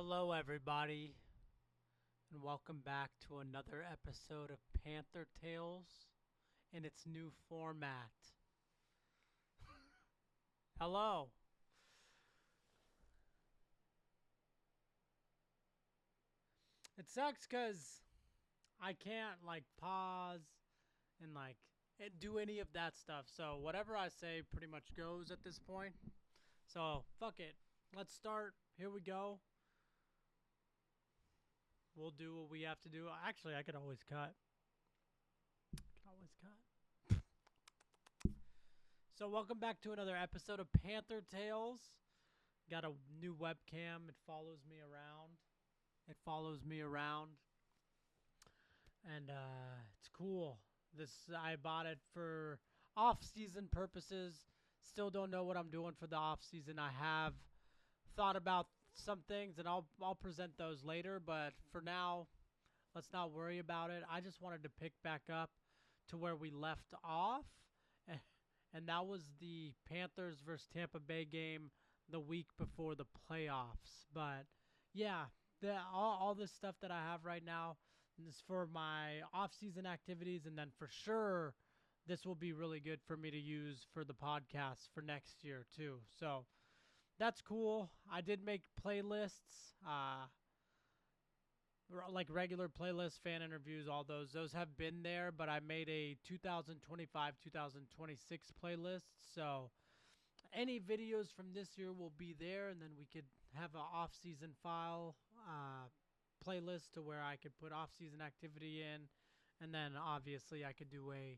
Hello, everybody, and welcome back to another episode of Panther Tales in its new format. Hello. It sucks because I can't, pause and, do any of that stuff. So, whatever I say pretty much goes at this point. So, fuck it. Let's start. Here we go. We'll do what we have to do. Actually, I could always cut. So welcome back to another episode of Panther Tales. Got a new webcam. It follows me around. And it's cool. I bought it for off-season purposes. Still don't know what I'm doing for the off-season. I have thought about some things, and I'll present those later. But for now, let's not worry about it. I just wanted to pick back up to where we left off, and that was the Panthers versus Tampa Bay game the week before the playoffs. But yeah, all this stuff that I have right now is for my off-season activities, and then for sure this will be really good for me to use for the podcast for next year too. So that's cool. I did make playlists. Like regular playlists, fan interviews, all those have been there, but I made a 2025-2026 playlist. So any videos from this year will be there, and then we could have an off-season file playlist to where I could put off-season activity in, and then obviously I could do a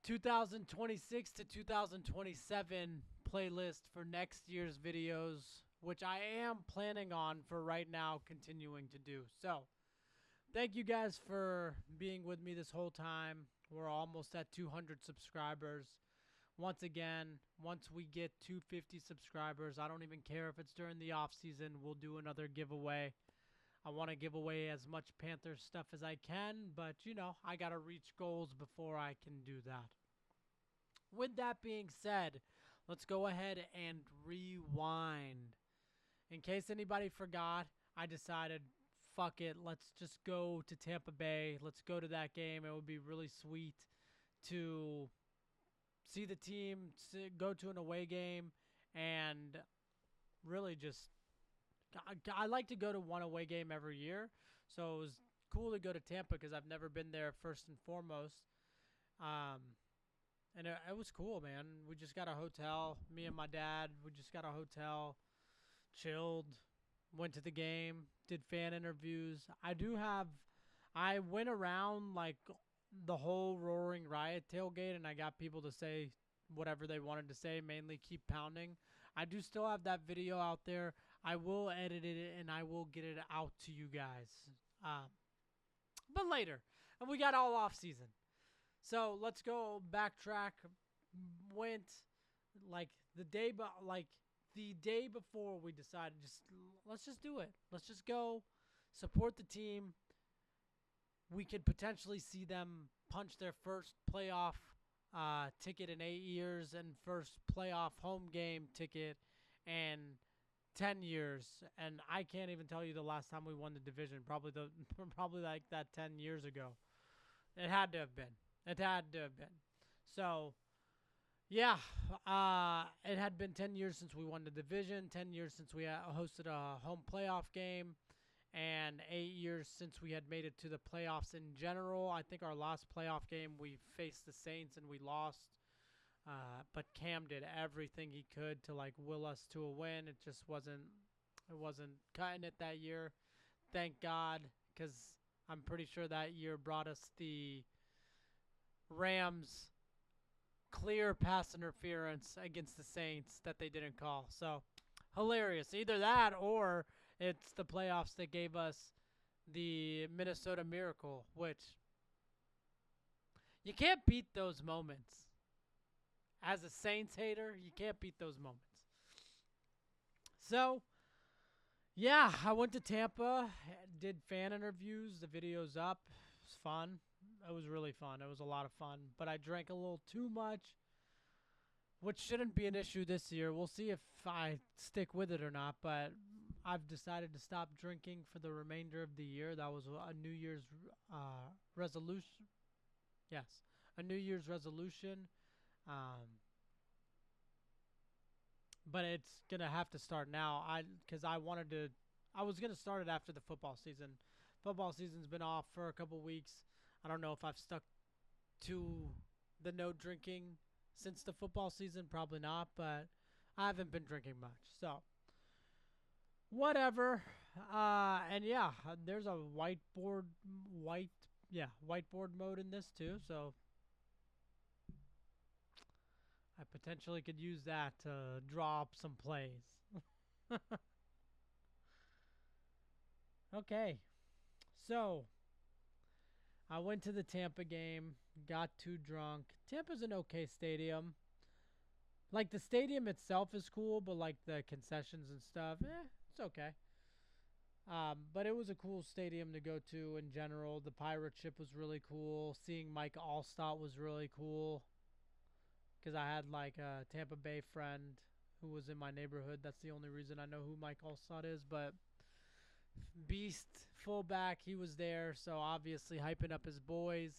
2026 to 2027 playlist for next year's videos, which I am planning on for right now continuing to do. So thank you guys for being with me this whole time. We're almost at 200 subscribers. Once again, once we get 250 subscribers, I don't even care if it's during the off season, we'll do another giveaway. I want to give away as much Panther stuff as I can, but I got to reach goals before I can do that. With that being said, let's go ahead and rewind. In case anybody forgot, I decided, fuck it, let's just go to Tampa Bay. Let's go to that game. It would be really sweet to see the team, go to an away game, and really just, I like to go to one away game every year. So it was cool to go to Tampa because I've never been there first and foremost. And it was cool, man. We just got a hotel. Me and my dad, we just got a hotel. Chilled, went to the game, did fan interviews. I went around like the whole Roaring Riot tailgate, and I got people to say whatever they wanted to say, mainly keep pounding. I do still have that video out there. I will edit it, and I will get it out to you guys. But later, and we got all off season. So let's go backtrack. Went the day before we decided, let's just do it. Let's just go support the team. We could potentially see them punch their first playoff ticket in 8 years and first playoff home game ticket in 10 years. And I can't even tell you the last time we won the division. Probably like that 10 years ago. It had to have been. So yeah, it had been 10 years since we won the division, 10 years since we hosted a home playoff game, and 8 years since we had made it to the playoffs in general. I think our last playoff game, we faced the Saints and we lost, but Cam did everything he could to will us to a win. It wasn't cutting it that year. Thank God, because I'm pretty sure that year brought us the Rams clear pass interference against the Saints that they didn't call. So hilarious. Either that or it's the playoffs that gave us the Minnesota Miracle, which you can't beat those moments. As a Saints hater, you can't beat those moments. So yeah, I went to Tampa, did fan interviews. The video's up. It was fun. It was really fun. It was a lot of fun. But I drank a little too much, which shouldn't be an issue this year. We'll see if I stick with it or not. But I've decided to stop drinking for the remainder of the year. That was a New Year's resolution. Yes, a New Year's resolution. Um, but it's gonna have to start now. Because I wanted to. I was gonna start it after the football season. Football season's been off for a couple weeks. I don't know if I've stuck to the no drinking since the football season. Probably not, but I haven't been drinking much. So whatever. And yeah, there's a whiteboard mode in this too. So I potentially could use that to draw up some plays. Okay, so I went to the Tampa game, got too drunk. Tampa's an okay stadium. Like the stadium itself is cool, but like the concessions and stuff, it's okay. But it was a cool stadium to go to in general. The pirate ship was really cool. Seeing Mike Allstott was really cool because I had like a Tampa Bay friend who was in my neighborhood. That's the only reason I know who Mike Allstott is. But Beast fullback, he was there, so obviously hyping up his boys.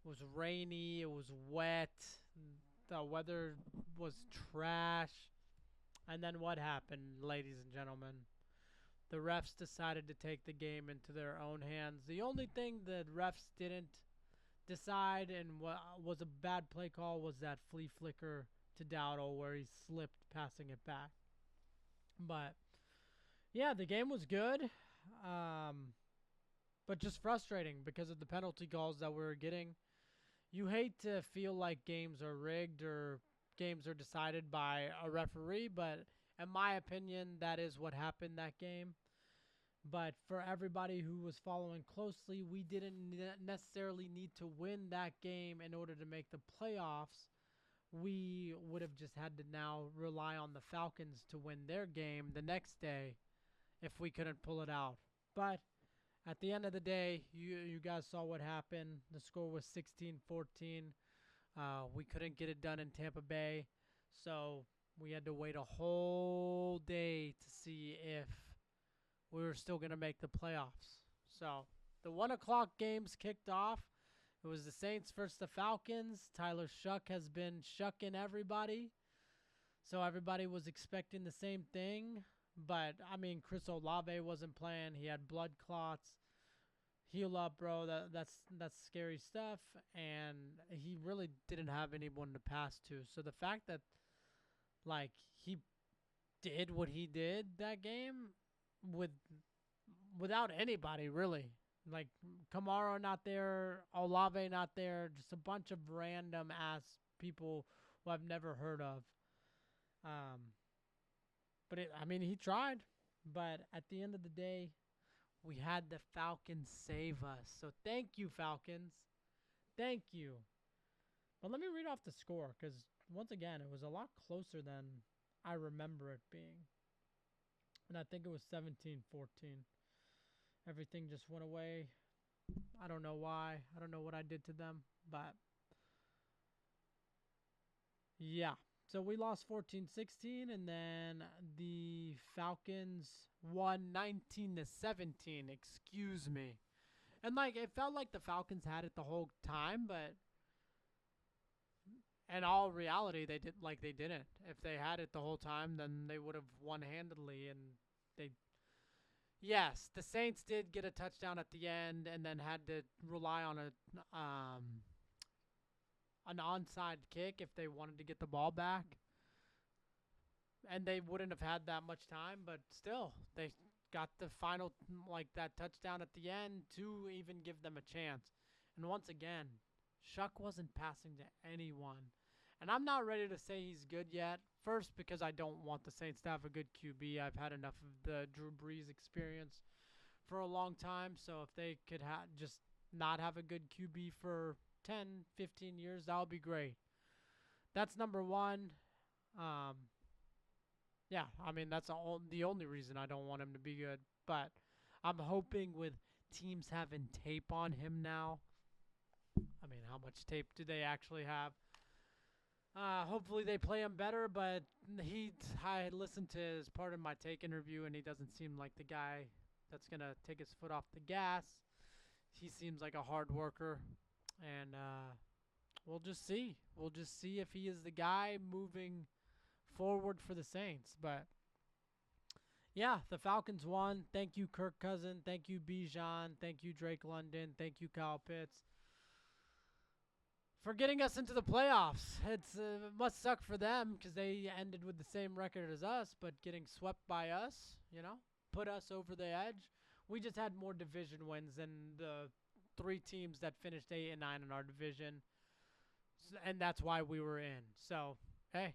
It was rainy. It was wet. The weather was trash. And then what happened, ladies and gentlemen? The refs decided to take the game into their own hands. The only thing the refs didn't decide and what was a bad play call was that flea flicker to Dowdle where he slipped passing it back. But yeah, the game was good, but just frustrating because of the penalty calls that we were getting. You hate to feel like games are rigged or games are decided by a referee, but in my opinion, that is what happened that game. But for everybody who was following closely, we didn't necessarily need to win that game in order to make the playoffs. We would have just had to now rely on the Falcons to win their game the next day if we couldn't pull it out. But at the end of the day, you guys saw what happened. The score was 16-14. We couldn't get it done in Tampa Bay, so we had to wait a whole day to see if we were still going to make the playoffs. So the 1 o'clock games kicked off. It was the Saints versus the Falcons. Tyler Shuck has been shucking everybody. So everybody was expecting the same thing. But, I mean, Chris Olave wasn't playing. He had blood clots. Heal up, bro. That's scary stuff. And he really didn't have anyone to pass to. So the fact that, like, he did what he did that game without anybody, really. Like, Kamara not there, Olave not there, just a bunch of random-ass people who I've never heard of. But, he tried. But at the end of the day, we had the Falcons save us. So thank you, Falcons. Thank you. But let me read off the score, because, once again, it was a lot closer than I remember it being. And I think it was 17-14. Everything just went away. I don't know why. I don't know what I did to them. But, yeah. So we lost 14-16. And then the Falcons won 19-17. Excuse me. And, like, it felt like the Falcons had it the whole time. But in all reality, they didn't. If they had it the whole time, then they would have won handedly. And yes, the Saints did get a touchdown at the end, and then had to rely on an onside kick if they wanted to get the ball back. And they wouldn't have had that much time, but still, they got the final, like, that touchdown at the end to even give them a chance. And once again, Shuck wasn't passing to anyone. And I'm not ready to say he's good yet. First, because I don't want the Saints to have a good QB. I've had enough of the Drew Brees experience for a long time. So if they could just not have a good QB for 10, 15 years, that would be great. That's number one. Yeah, that's the only reason I don't want him to be good. But I'm hoping with teams having tape on him now. How much tape do they actually have? Hopefully they play him better, but I listened to his part of my take interview, and he doesn't seem like the guy that's going to take his foot off the gas. He seems like a hard worker, and we'll just see. We'll just see if he is the guy moving forward for the Saints. But yeah, the Falcons won. Thank you, Kirk Cousins. Thank you, Bijan. Thank you, Drake London. Thank you, Kyle Pitts, for getting us into the playoffs. It must suck for them because they ended with the same record as us, but getting swept by us, put us over the edge. We just had more division wins than the 3 teams that finished 8 and 9 in our division, and that's why we were in. So, hey,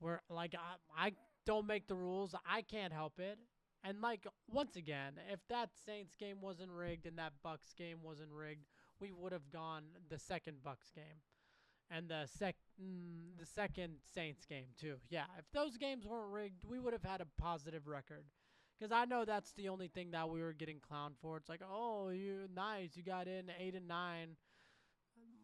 we're like, I don't make the rules. I can't help it. And like, once again, if that Saints game wasn't rigged and that Bucks game wasn't rigged, we would have gone the second Bucks game and the second Saints game too. Yeah, if those games weren't rigged, we would have had a positive record. Because I know that's the only thing that we were getting clowned for. It's like, oh, you nice, you got in 8 and 9,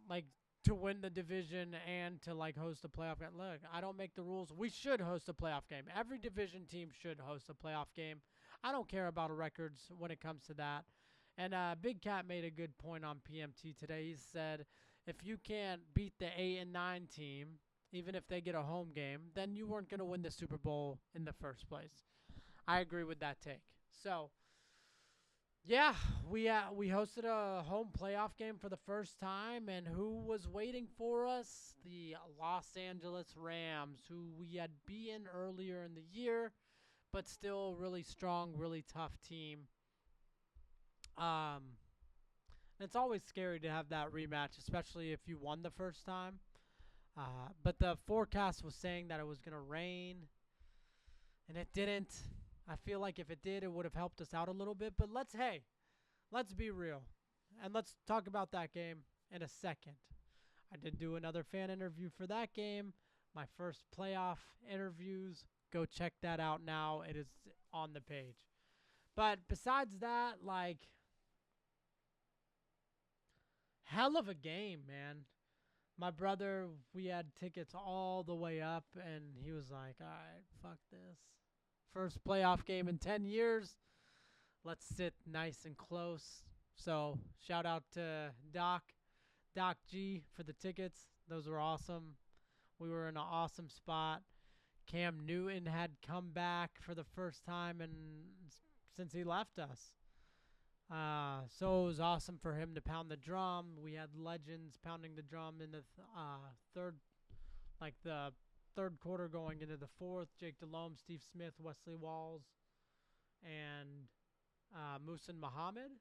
like, to win the division and to like host a playoff game. Look, I don't make the rules. We should host a playoff game. Every division team should host a playoff game. I don't care about records when it comes to that. And Big Cat made a good point on PMT today. He said, if you can't beat the 8 and 9 team, even if they get a home game, then you weren't going to win the Super Bowl in the first place. I agree with that take. So, yeah, we hosted a home playoff game for the first time, and who was waiting for us? The Los Angeles Rams, who we had beaten earlier in the year, but still really strong, really tough team. It's always scary to have that rematch, especially if you won the first time. But the forecast was saying that it was going to rain, and it didn't. I feel like if it did, it would have helped us out a little bit. But let's be real. And let's talk about that game in a second. I did do another fan interview for that game. My first playoff interviews. Go check that out now. It is on the page. But besides that, like, hell of a game, man. My brother, we had tickets all the way up, and he was like, all right, fuck this. First playoff game in 10 years. Let's sit nice and close. So, shout out to Doc G for the tickets. Those were awesome. We were in an awesome spot. Cam Newton had come back for the first time since he left us. So it was awesome for him to pound the drum. We had legends pounding the drum in the third quarter going into the fourth. Jake Delhomme, Steve Smith, Wesley Walls, and Muhsin Muhammad.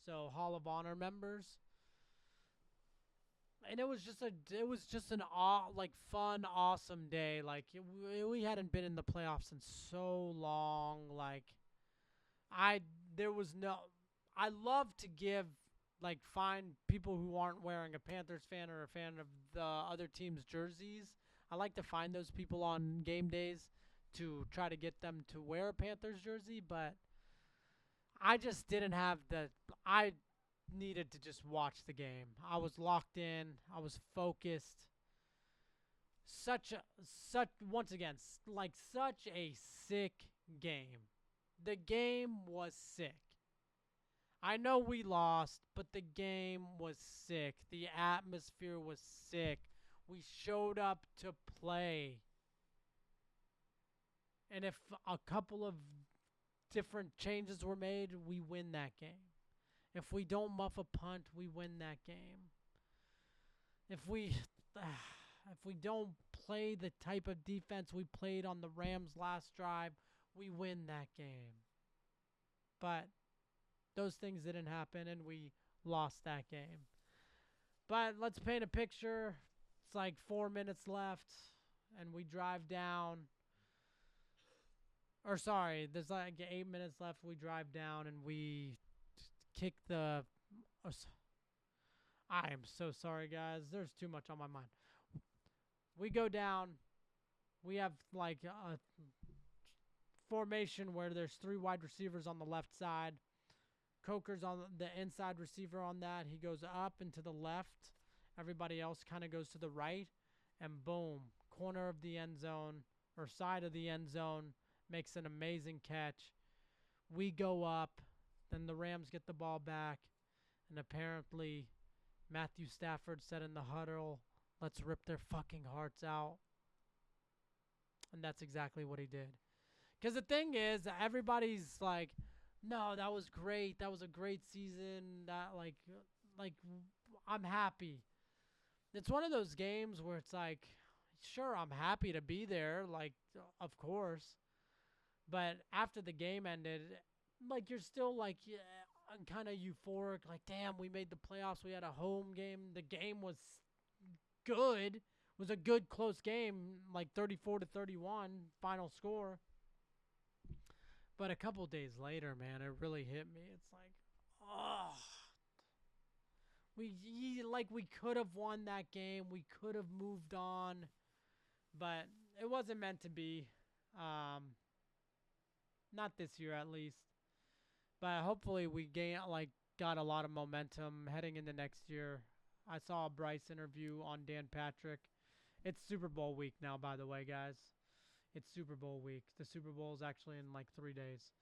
So Hall of Honor members. And it was just an fun, awesome day. Like, we hadn't been in the playoffs in so long. Like, I love to find people who aren't wearing a Panthers fan or a fan of the other team's jerseys. I like to find those people on game days to try to get them to wear a Panthers jersey, but I just didn't have I needed to just watch the game. I was locked in. I was focused. Such a sick game. The game was sick. I know we lost, but the game was sick. The atmosphere was sick. We showed up to play. And if a couple of different changes were made, we win that game. If we don't muff a punt, we win that game. If we don't play the type of defense we played on the Rams last drive, we win that game. But those things didn't happen, and we lost that game. But let's paint a picture. It's like 4 minutes left, and we drive down. Or sorry, there's like 8 minutes left. We drive down, and we kick the... I am so sorry, guys. There's too much on my mind. We go down. We have like a formation where there's 3 wide receivers on the left side. Coker's on the inside receiver on that. He goes up and to the left. Everybody else kind of goes to the right, and boom, corner of the end zone or side of the end zone, makes an amazing catch. We go up, then the Rams get the ball back, and apparently Matthew Stafford said in the huddle, let's rip their fucking hearts out. And that's exactly what he did. Because the thing is, everybody's like, no, that was great. That was a great season. That like I'm happy. It's one of those games where it's like, sure, I'm happy to be there, like, of course. But after the game ended, like, you're still like, yeah, kind of euphoric. Like, damn, we made the playoffs. We had a home game. The game was good. It was a good, close game, like 34-31 final score. But a couple days later, man, it really hit me. It's like, oh, we could have won that game. We could have moved on, but it wasn't meant to be. Not this year, at least. But hopefully we got a lot of momentum heading into next year. I saw a Bryce interview on Dan Patrick. It's Super Bowl week now, by the way, guys. It's Super Bowl week. The Super Bowl is actually in like 3 days.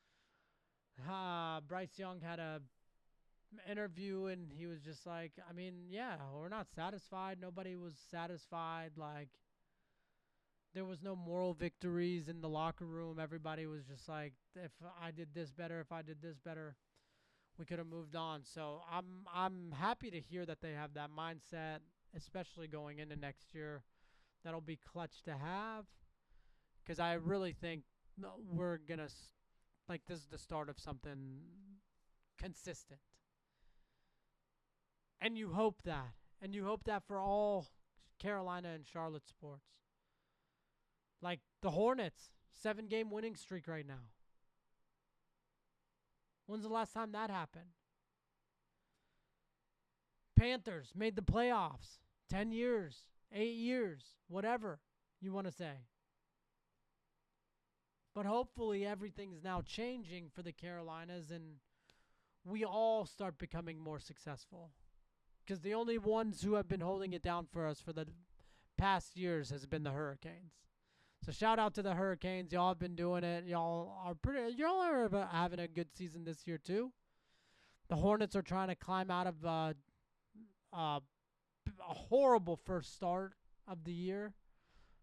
Bryce Young had a interview, and he was just like, I mean, yeah, we're not satisfied. Nobody was satisfied. Like, there was no moral victories in the locker room. Everybody was just like, if I did this better, if I did this better, we could have moved on. So I'm happy to hear that they have that mindset, especially going into next year. That'll be clutch to have, because I really think we're going to, like, this is the start of something consistent. And you hope that. And you hope that for all Carolina and Charlotte sports. Like the Hornets, 7-game winning streak right now. When's the last time that happened? Panthers made the playoffs. 10 years, 8 years, whatever you want to say. But hopefully everything's now changing for the Carolinas, and we all start becoming more successful. Because the only ones who have been holding it down for us for the past years has been the Hurricanes. So shout out to the Hurricanes. Y'all have been doing it. Y'all are having a good season this year too. The Hornets are trying to climb out of a horrible first start of the year.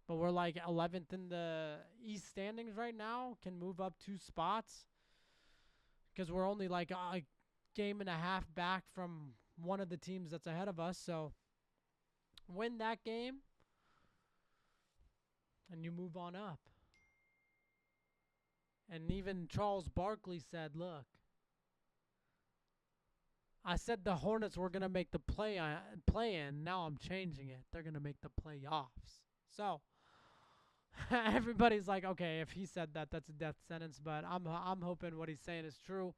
But we're like 11th in the East standings right now. Can move up 2 spots. Because we're only like a game and a half back from one of the teams that's ahead of us. So win that game, and you move on up. And even Charles Barkley said, look, I said the Hornets were going to make the play-in. Now I'm changing it. They're going to make the playoffs. So everybody's like, okay, if he said that, that's a death sentence. But I'm hoping what he's saying is true.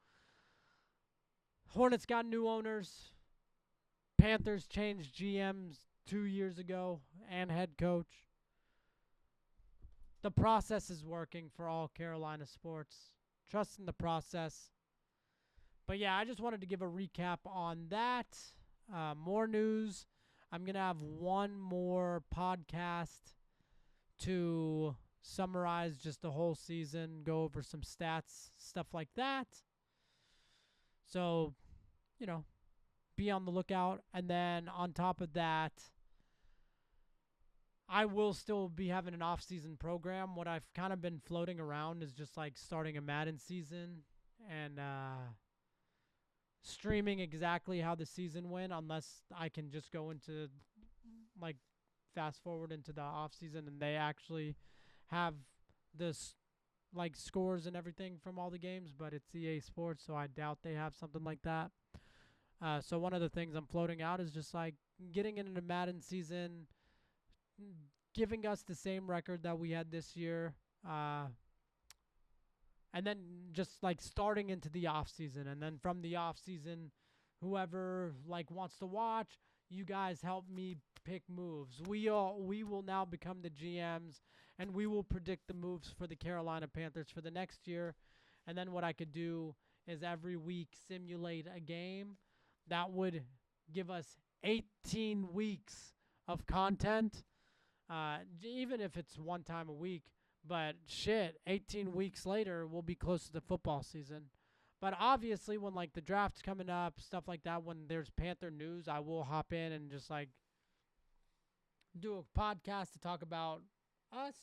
Hornets got new owners. Panthers changed GMs 2 years ago and head coach. The process is working for all Carolina sports. Trust in the process. But yeah, I just wanted to give a recap on that. More news. I'm going to have one more podcast to summarize just the whole season, go over some stats, stuff like that. So, be on the lookout. And then on top of that, I will still be having an off-season program. What I've kind of been floating around is just like starting a Madden season and streaming exactly how the season went, unless I can just go into like fast forward into the off-season and they actually have this like scores and everything from all the games. But it's EA Sports, so I doubt they have something like that. So one of the things I'm floating out is just like getting into the Madden season, giving us the same record that we had this year, and then just like starting into the off season, and then from the off season, whoever like wants to watch, you guys help me pick moves. We will now become the GMs, and we will predict the moves for the Carolina Panthers for the next year. And then what I could do is every week simulate a game that would give us 18 weeks of content, even if it's one time a week. But shit, 18 weeks later, we'll be close to the football season. But obviously, when like the draft's coming up, stuff like that, when there's Panther news, I will hop in and just like do a podcast to talk about us.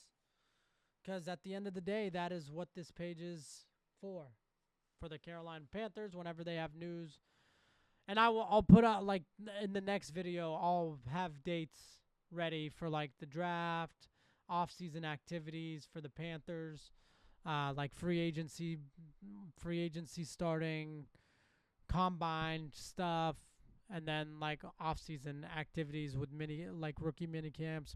Because at the end of the day, that is what this page is for the Carolina Panthers. Whenever they have news, and I'll put out like in the next video, I'll have dates ready for like the draft, off-season activities for the Panthers, like free agency starting, combine stuff, and then like off-season activities with rookie mini camps,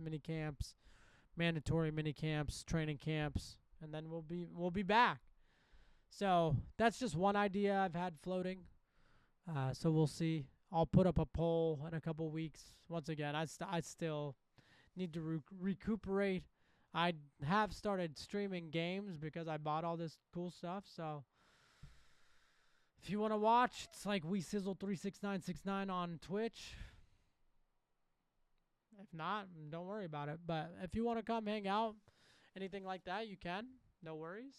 mandatory mini camps, training camps, and then we'll be back. So that's just one idea I've had floating. So we'll see. I'll put up a poll in a couple weeks. Once again, I still need to recuperate. I have started streaming games because I bought all this cool stuff. So if you want to watch, it's like WeSizzle36969 on Twitch. If not, don't worry about it. But if you want to come hang out, anything like that, you can. No worries.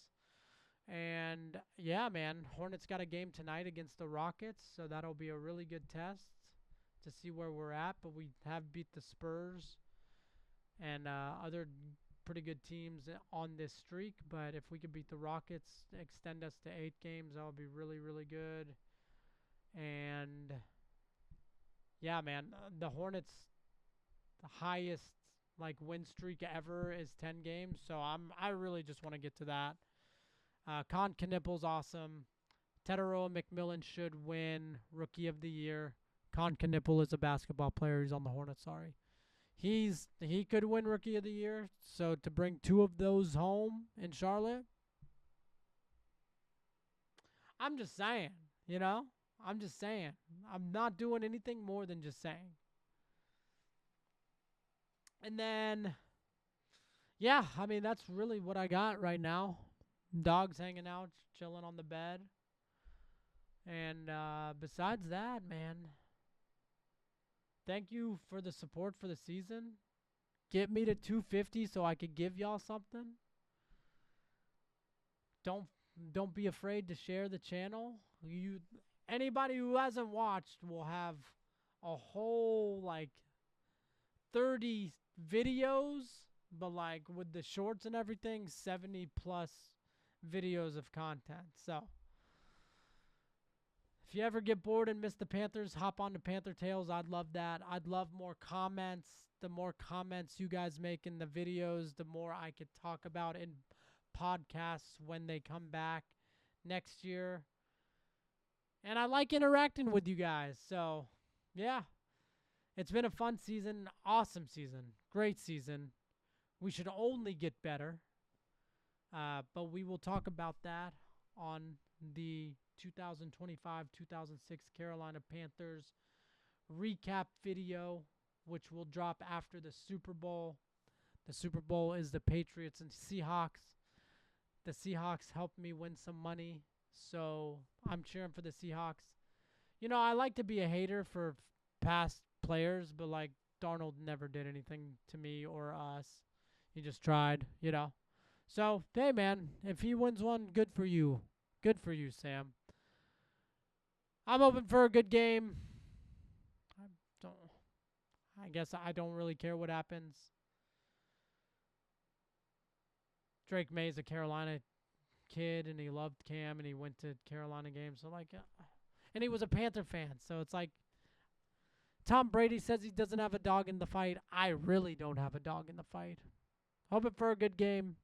And yeah, man, Hornets got a game tonight against the Rockets, so that'll be a really good test to see where we're at. But we have beat the Spurs and other pretty good teams on this streak. But if we could beat the Rockets, extend us to 8 games, that would be really, really good. And yeah, man, the Hornets, the highest like win streak ever is 10 games. So I really just want to get to that. Con Knipple's awesome. Teteroa McMillan should win Rookie of the Year. Con Knipple is a basketball player. He's on the Hornets, sorry. He could win Rookie of the Year. So to bring 2 of those home in Charlotte, I'm just saying, you know? I'm just saying. I'm not doing anything more than just saying. And then, yeah, I mean, that's really what I got right now. Dogs hanging out, chilling on the bed. And besides that, man, thank you for the support for the season. Get me to 250 so I could give y'all something. Don't be afraid to share the channel. Anybody who hasn't watched will have a whole like 30 videos, but like with the shorts and everything, 70 plus videos of content. So if you ever get bored and miss the Panthers, hop on to Panther Tales. I'd love that. I'd love more comments. The more comments you guys make in the videos, the more I could talk about in podcasts when they come back next year. And I like interacting with you guys. So yeah, it's been a fun season, awesome season, great season. We should only get better. But we will talk about that on the 2025-2006 Carolina Panthers recap video, which will drop after the Super Bowl. The Super Bowl is the Patriots and Seahawks. The Seahawks helped me win some money, so I'm cheering for the Seahawks. You know, I like to be a hater for past players, but like Darnold never did anything to me or us. He just tried, you know. So, hey, man, if he wins one, good for you. Good for you, Sam. I'm hoping for a good game. I guess I don't really care what happens. Drake May's a Carolina kid, and he loved Cam, and he went to Carolina games. So, like, and he was a Panther fan. So it's like Tom Brady says he doesn't have a dog in the fight. I really don't have a dog in the fight. Hoping for a good game.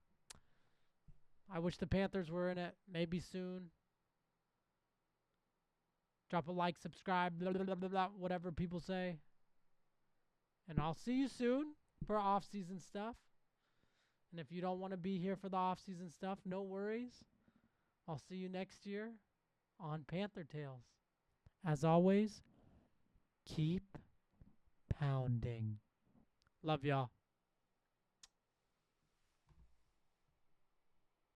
I wish the Panthers were in it. Maybe soon. Drop a like, subscribe, blah, blah, blah, blah, whatever people say. And I'll see you soon for off-season stuff. And if you don't want to be here for the off-season stuff, no worries. I'll see you next year on Panther Tales. As always, keep pounding. Love y'all.